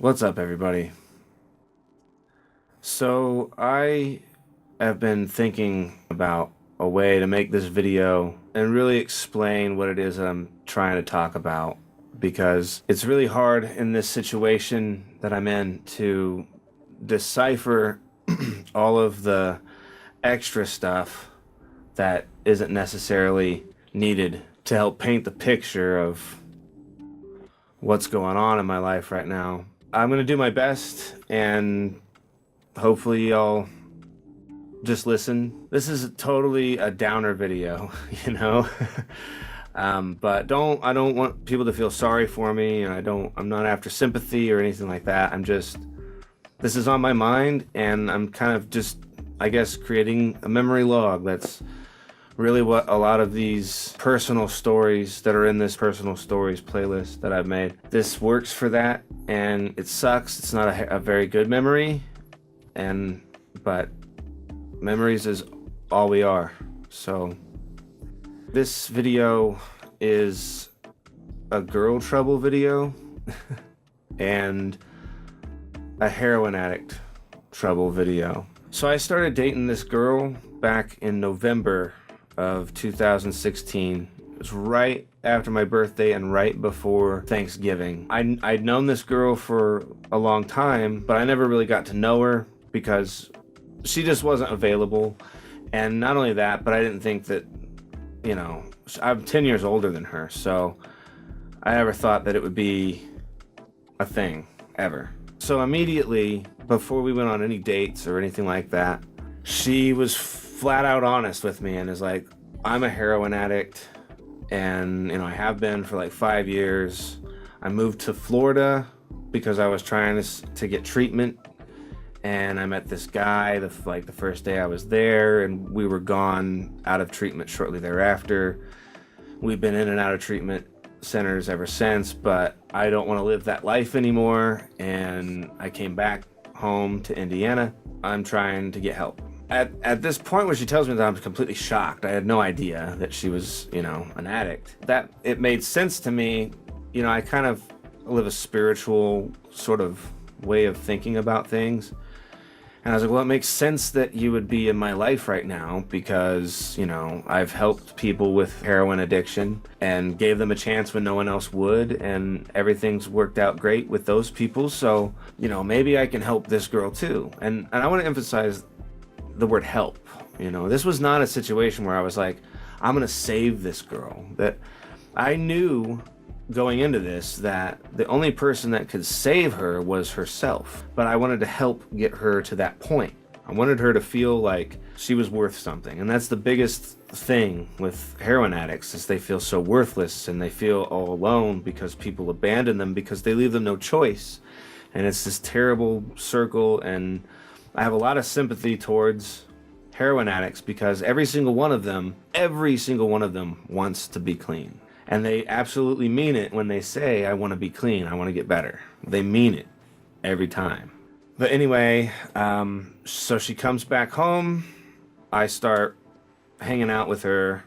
What's up, everybody? So, I have been thinking about a way to make this video and really explain what it is I'm trying to talk about because it's really hard in this situation that I'm in to decipher all of the extra stuff that isn't necessarily needed to help paint the picture of what's going on in my life right now. I'm going to do my best, and hopefully y'all just listen. This is totally a downer video, you know? But I don't want people to feel sorry for me, and I'm not after sympathy or anything like that. This is on my mind, and I'm kind of just, I guess, creating a memory log. That's really what a lot of these personal stories that are in this personal stories playlist that I've made. This works for that, and it sucks. It's not a very good memory, but memories is all we are. So this video is a girl trouble video and a heroin addict trouble video. So I started dating this girl back in November of 2016. It was right after my birthday and right before Thanksgiving. I'd known this girl for a long time, but I never really got to know her because she just wasn't available. And not only that, but I didn't think that, I'm 10 years older than her, so I never thought that it would be a thing, ever. So immediately, before we went on any dates or anything like that, she was flat out honest with me and is like, I'm a heroin addict, and I have been for like 5 years. I moved to Florida because I was trying to get treatment, and I met this guy the first day I was there, and we were gone out of treatment shortly thereafter. We've been in and out of treatment centers ever since, but I don't want to live that life anymore, and I came back home to Indiana. I'm trying to get help. At this point where she tells me that, I'm completely shocked. I had no idea that she was, an addict. That it made sense to me. I kind of live a spiritual sort of way of thinking about things. And I was like, well, it makes sense that you would be in my life right now because, I've helped people with heroin addiction and gave them a chance when no one else would, and everything's worked out great with those people. So, maybe I can help this girl too. And I want to emphasize the word help. This was not a situation where I was like, I'm gonna save this girl. That I knew going into this that the only person that could save her was herself, but I wanted to help get her to that point. I wanted her to feel like she was worth something, and that's the biggest thing with heroin addicts, is they feel so worthless and they feel all alone because people abandon them because they leave them no choice, and it's this terrible circle. And I have a lot of sympathy towards heroin addicts because every single one of them wants to be clean. And they absolutely mean it when they say, I want to be clean, I want to get better. They mean it every time. But anyway, so she comes back home. I start hanging out with her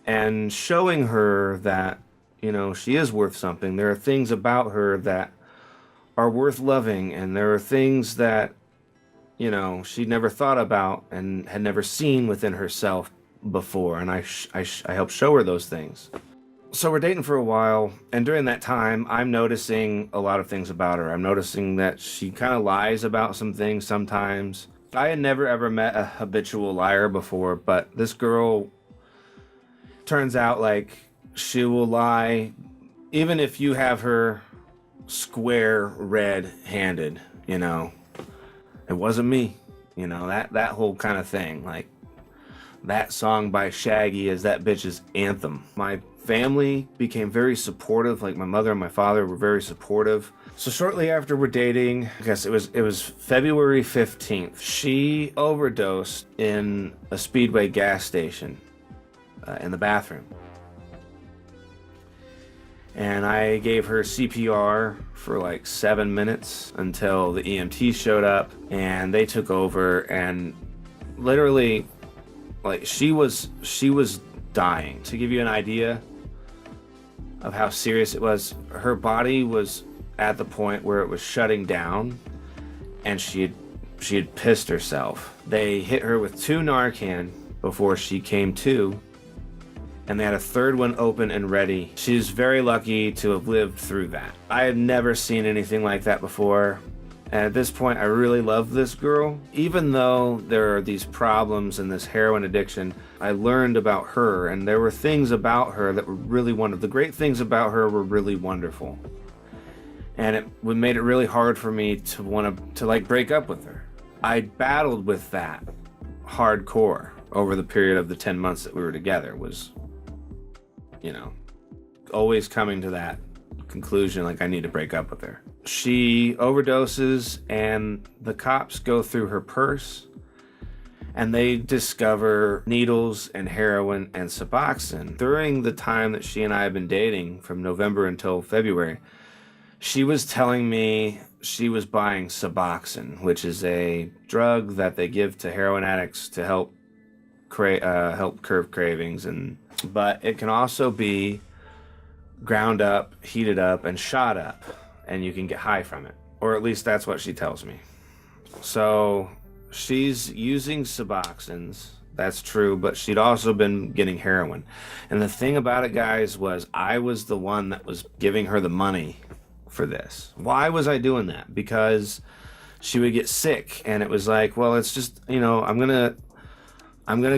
and showing her that, she is worth something. There are things about her that are worth loving, and there are things that she'd never thought about and had never seen within herself before, and I helped show her those things. So we're dating for a while, and during that time, I'm noticing a lot of things about her. I'm noticing that she kind of lies about some things sometimes. I had never ever met a habitual liar before, but this girl turns out like she will lie even if you have her square red-handed, It wasn't me, that whole kind of thing. Like, that song by Shaggy is that bitch's anthem. My family became very supportive. Like, my mother and my father were very supportive. So shortly after we're dating, I guess it was February 15th, she overdosed in a Speedway gas station in the bathroom. And I gave her CPR for like 7 minutes until the EMT showed up, and they took over, and literally, like, she was dying. To give you an idea of how serious it was, her body was at the point where it was shutting down, and she had pissed herself. They hit her with 2 Narcan before she came to, and they had a 3rd one open and ready. She's very lucky to have lived through that. I had never seen anything like that before. And at this point, I really love this girl. Even though there are these problems and this heroin addiction, I learned about her, and there were things about her that were really wonderful. The great things about her were really wonderful. And it made it really hard for me to want to like break up with her. I battled with that hardcore over the period of the 10 months that we were together. Was, you know, always coming to that conclusion, like I need to break up with her. She overdoses, and the cops go through her purse, and they discover needles and heroin and Suboxone. During the time that she and I have been dating, from November until February, she was telling me she was buying Suboxone, which is a drug that they give to heroin addicts to help curb cravings, but it can also be ground up, heated up, and shot up, and you can get high from it. Or at least that's what she tells me. So she's using Suboxones, that's true, but she'd also been getting heroin. And the thing about it, guys, was I was the one that was giving her the money for this. Why was I doing that? Because she would get sick, and it was like, well, it's just, you know, I'm gonna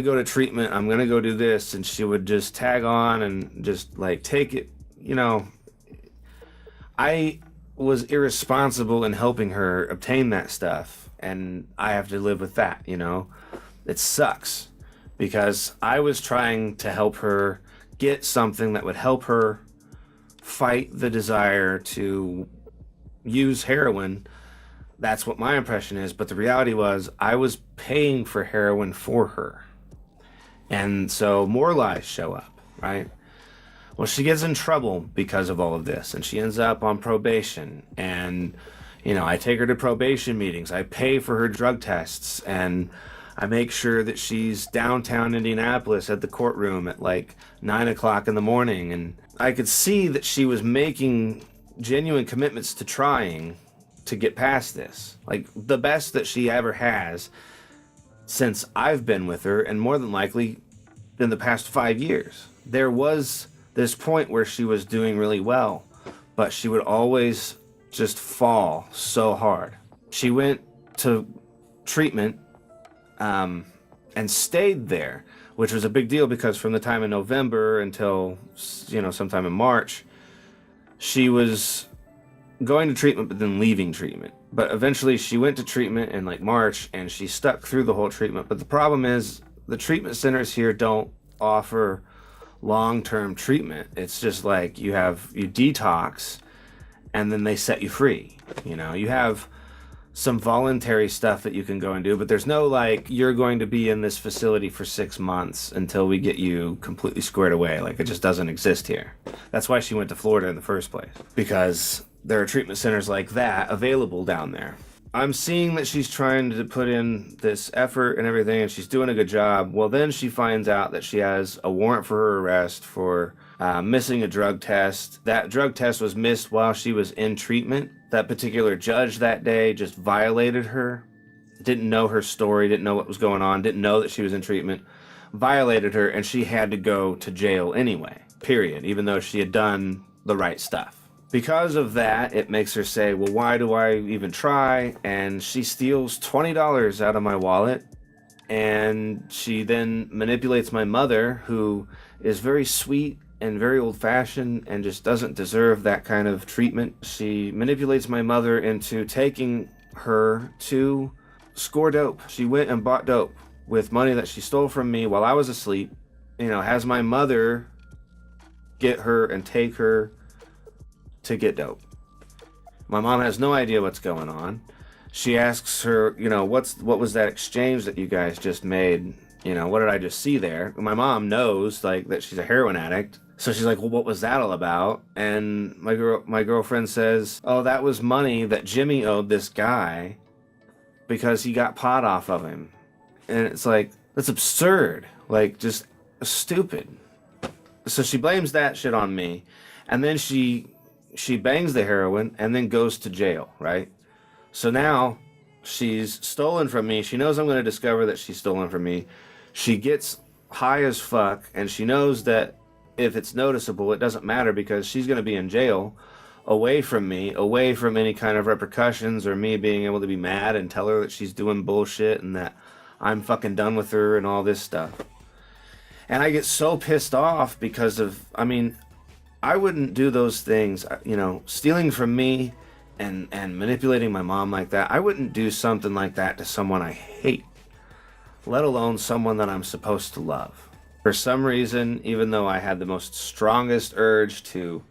go to treatment, I'm gonna go do this, and she would just tag on and just like take it. You know, I was irresponsible in helping her obtain that stuff, and I have to live with that, you know. It sucks because I was trying to help her get something that would help her fight the desire to use heroin. That's what my impression is, but the reality was I was paying for heroin for her. And so more lies show up, right? Well, she gets in trouble because of all of this, and she ends up on probation. And, you know, I take her to probation meetings. I pay for her drug tests, and I make sure that she's downtown Indianapolis at the courtroom at like 9 o'clock in the morning. And I could see that she was making genuine commitments to trying to get past this. Like the best that she ever has since I've been with her, and more than likely in the past 5 years. There was this point where she was doing really well, but she would always just fall so hard. She went to treatment and stayed there, which was a big deal because from the time in November until, you know, sometime in March, she was going to treatment but then leaving treatment. But eventually she went to treatment in like March, and she stuck through the whole treatment. But the problem is the treatment centers here don't offer long-term treatment. It's just like you detox and then they set you free. You know, you have some voluntary stuff that you can go and do, but there's no like you're going to be in this facility for 6 months until we get you completely squared away. Like it just doesn't exist here. That's why she went to Florida in the first place, because there are treatment centers like that available down there. I'm seeing that she's trying to put in this effort and everything, and she's doing a good job. Well, then she finds out that she has a warrant for her arrest for missing a drug test. That drug test was missed while she was in treatment. That particular judge that day just violated her, didn't know her story, didn't know what was going on, didn't know that she was in treatment, violated her, and she had to go to jail anyway, period, even though she had done the right stuff. Because of that, it makes her say, well, why do I even try? And she steals $20 out of my wallet, and she then manipulates my mother, who is very sweet and very old-fashioned and just doesn't deserve that kind of treatment. She manipulates my mother into taking her to score dope. She went and bought dope with money that she stole from me while I was asleep, you know, has my mother get her and take her to get dope. My mom has no idea what's going on. She asks her, you know, what was that exchange that you guys just made? You know, what did I just see there? My mom knows like that she's a heroin addict. So she's like, well, what was that all about? And my girlfriend says, oh, that was money that Jimmy owed this guy because he got pot off of him. And it's like, that's absurd. Like, just stupid. So she blames that shit on me. And then she she bangs the heroin and then goes to jail, right? So now she's stolen from me. She knows I'm going to discover that she's stolen from me. She gets high as fuck, and she knows that if it's noticeable, it doesn't matter because she's going to be in jail, away from me, away from any kind of repercussions or me being able to be mad and tell her that she's doing bullshit and that I'm fucking done with her and all this stuff. And I get so pissed off because of, I mean, I wouldn't do those things, you know, stealing from me and manipulating my mom like that. I wouldn't do something like that to someone I hate, let alone someone that I'm supposed to love. For some reason, even though I had the most strongest urge to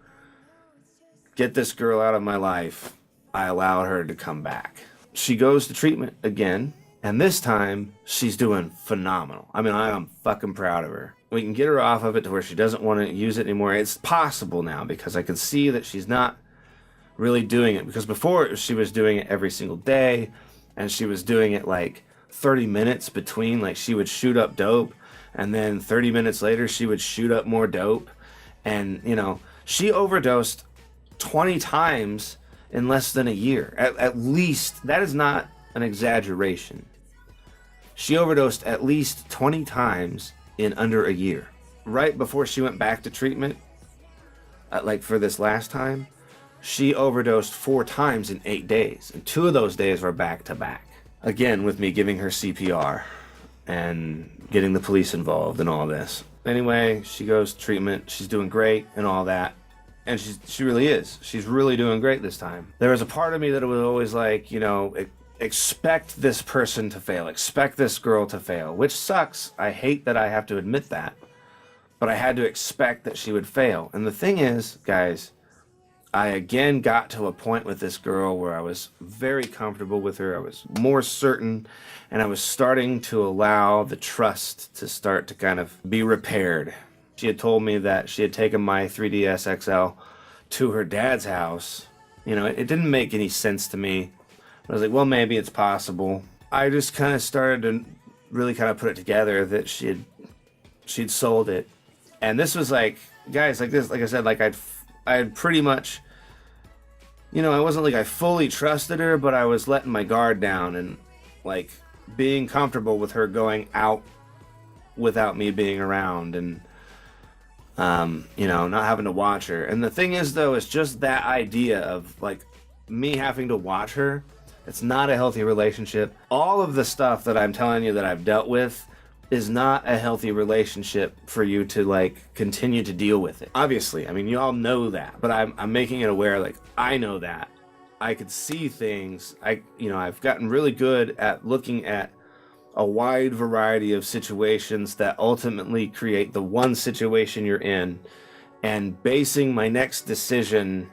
get this girl out of my life, I allowed her to come back. She goes to treatment again, and this time she's doing phenomenal. I mean, I am fucking proud of her. We can get her off of it to where she doesn't want to use it anymore. It's possible now because I can see that she's not really doing it, because before she was doing it every single day, and she was doing it like 30 minutes between, like she would shoot up dope and then 30 minutes later she would shoot up more dope, and you know, she overdosed 20 times in less than a year. At least, that is not an exaggeration. She overdosed at least 20 times in under a year. Right before she went back to treatment, like for this last time, she overdosed 4 times in 8 days, and 2 of those days were back to back. Again, with me giving her CPR and getting the police involved and all this. Anyway, she goes to treatment. She's doing great and all that. And she really is. She's really doing great this time. There was a part of me that was always like, you know, expect this person to fail. Expect this girl to fail, which sucks. I hate that I have to admit that. But I had to expect that she would fail. And the thing is, guys, I again got to a point with this girl where I was very comfortable with her. I was more certain, and I was starting to allow the trust to start to kind of be repaired. She had told me that she had taken my 3DS XL to her dad's house. You know, it didn't make any sense to me. I was like, well, maybe it's possible. I just kind of started to really kind of put it together that she'd sold it. And this was like, guys, like this, like I said, like I had pretty much, you know, I wasn't like I fully trusted her, but I was letting my guard down and like being comfortable with her going out without me being around, and you know, not having to watch her. And the thing is, though, it's just that idea of like me having to watch her. It's not a healthy relationship. All of the stuff that I'm telling you that I've dealt with is not a healthy relationship for you to like continue to deal with it. Obviously, I mean, you all know that, but I'm making it aware. Like, I know that I could see things. I've gotten really good at looking at a wide variety of situations that ultimately create the one situation you're in, and basing my next decision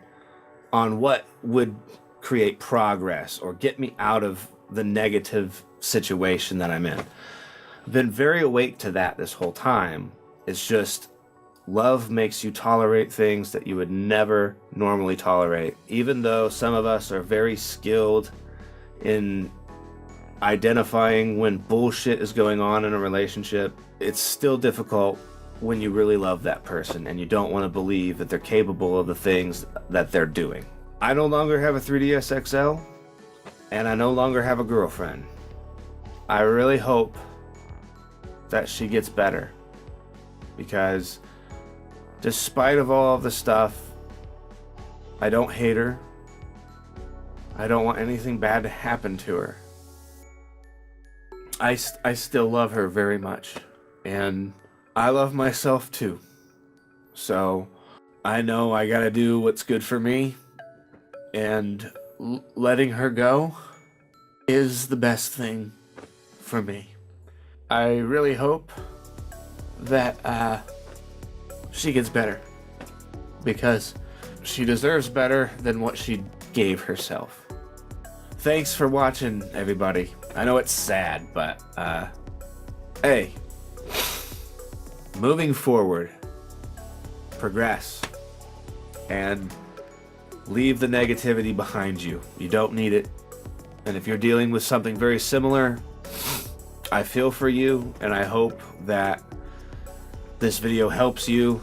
on what would create progress or get me out of the negative situation that I'm in. I've been very awake to that this whole time. It's just love makes you tolerate things that you would never normally tolerate. Even though some of us are very skilled in identifying when bullshit is going on in a relationship, it's still difficult when you really love that person and you don't want to believe that they're capable of the things that they're doing. I no longer have a 3DS XL, and I no longer have a girlfriend. I really hope that she gets better, because despite of all of the stuff, I don't hate her. I don't want anything bad to happen to her. I still love her very much, and I love myself too. So I know I gotta do what's good for me, and letting her go is the best thing for me. I really hope that she gets better, because she deserves better than what she gave herself. Thanks for watching, everybody. I know it's sad, but hey, moving forward, progress, and leave the negativity behind you. You don't need it. And if you're dealing with something very similar, I feel for you, and I hope that this video helps you.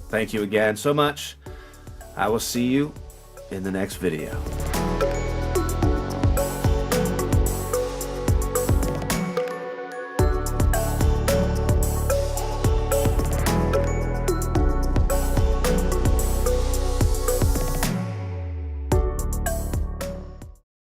Thank you again so much. I will see you in the next video.